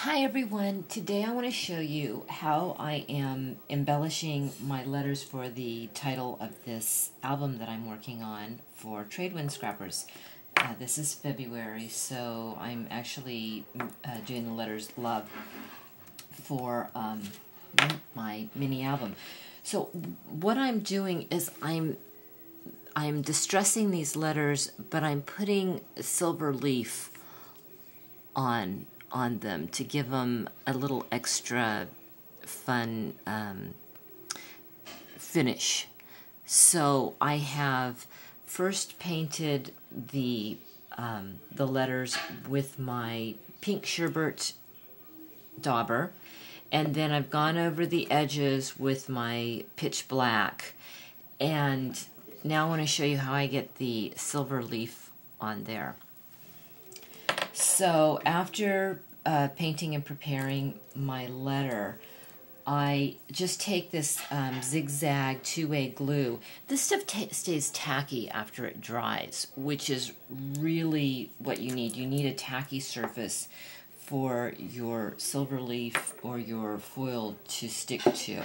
Hi everyone, today I want to show you how I am embellishing my letters for the title of this album that I'm working on for Tradewind Scrappers. This is February, so I'm actually doing the letters Love for my mini album. So what I'm doing is I'm distressing these letters, but I'm putting silver leaf on them to give them a little extra fun finish. So I have first painted the letters with my pink sherbet dauber, and then I've gone over the edges with my pitch black, and now I want to show you how I get the silver leaf on there. So after painting and preparing my letter, I just take this zigzag two-way glue. This stuff stays tacky after it dries, which is really what you need. You need a tacky surface for your silver leaf or your foil to stick to.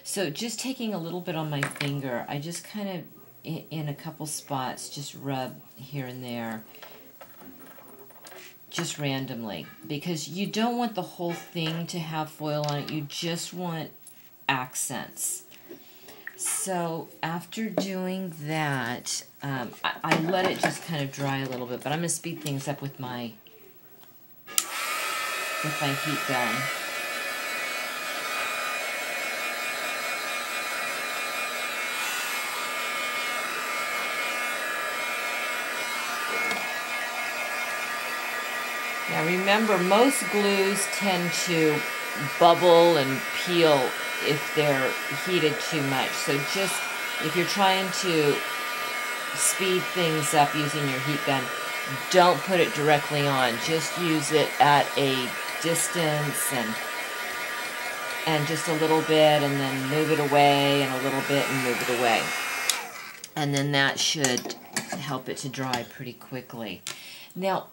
So just taking a little bit on my finger, I just kind of, in a couple spots, just rub here and there, just randomly, because you don't want the whole thing to have foil on it. You just want accents. So after doing that, I let it just kind of dry a little bit, but I'm going to speed things up with my heat gun. Now remember, most glues tend to bubble and peel if they're heated too much. So just, if you're trying to speed things up using your heat gun, don't put it directly on. Just use it at a distance and just a little bit, and then move it away, and a little bit, and move it away. And then that should help it to dry pretty quickly. Now,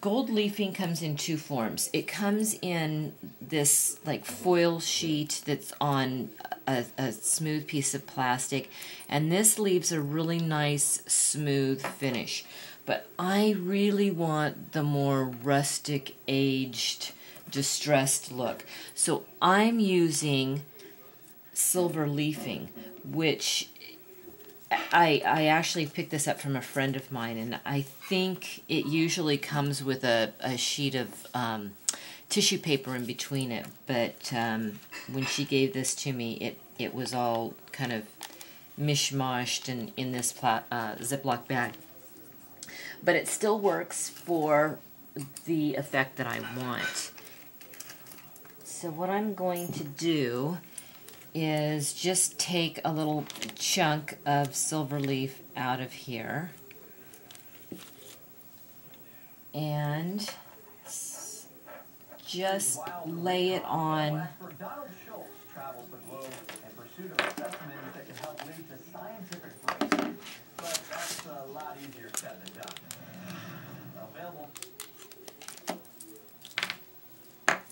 gold leafing comes in two forms. It comes in this like foil sheet that's on a smooth piece of plastic, and this leaves a really nice smooth finish. But I really want the more rustic, aged, distressed look. So I'm using silver leafing, which I actually picked this up from a friend of mine, and I think it usually comes with a sheet of tissue paper in between it, but when she gave this to me, it was all kind of mishmashed and in this Ziploc bag. But it still works for the effect that I want. So what I'm going to do is just take a little chunk of silver leaf out of here and just lay it on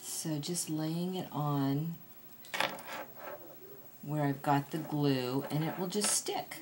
so just laying it on where I've got the glue, and it will just stick.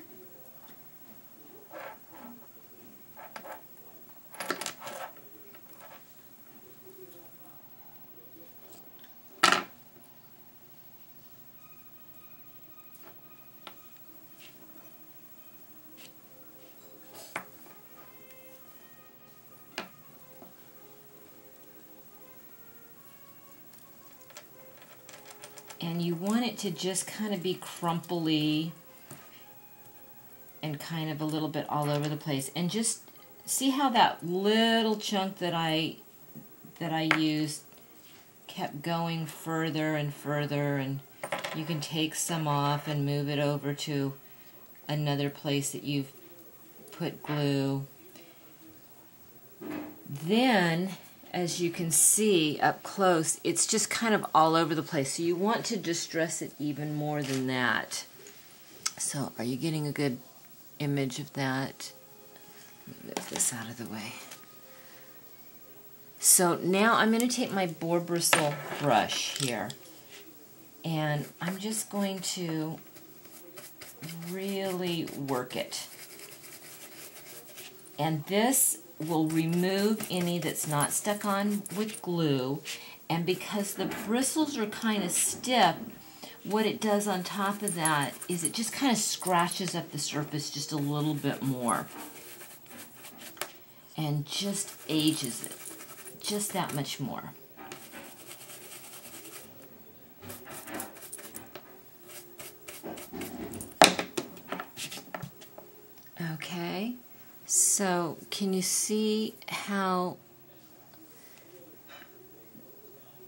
And you want it to just kind of be crumply and kind of a little bit all over the place. And just see how that little chunk that I used kept going further and further, and you can take some off and move it over to another place that you've put glue. Then, as you can see up close, it's just kind of all over the place. So you want to distress it even more than that. So are you getting a good image of that? Let me move this out of the way. So now I'm going to take my boar bristle brush here, and I'm just going to really work it. And this will remove any that's not stuck on with glue. And because the bristles are kind of stiff, what it does on top of that is it just kind of scratches up the surface just a little bit more. And just ages it just that much more. Okay, so can you see how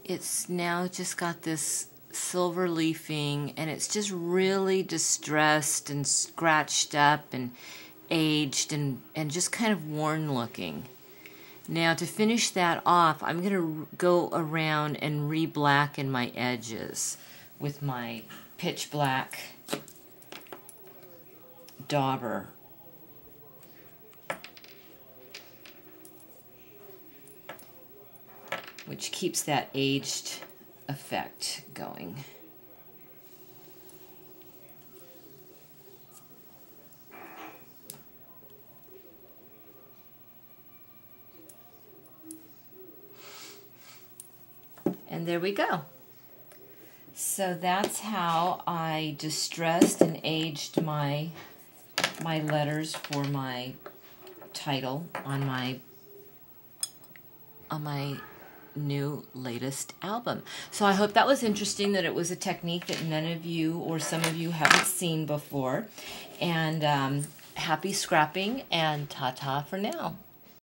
it's now just got this silver leafing, and it's just really distressed and scratched up and aged and just kind of worn looking. Now to finish that off, I'm going to go around and re-blacken my edges with my pitch black dauber. Which keeps that aged effect going. And there we go. So that's how I distressed and aged my letters for my title on my new latest album. So I hope that was interesting, that it was a technique that none of you or some of you haven't seen before. And happy scrapping, and ta-ta for now.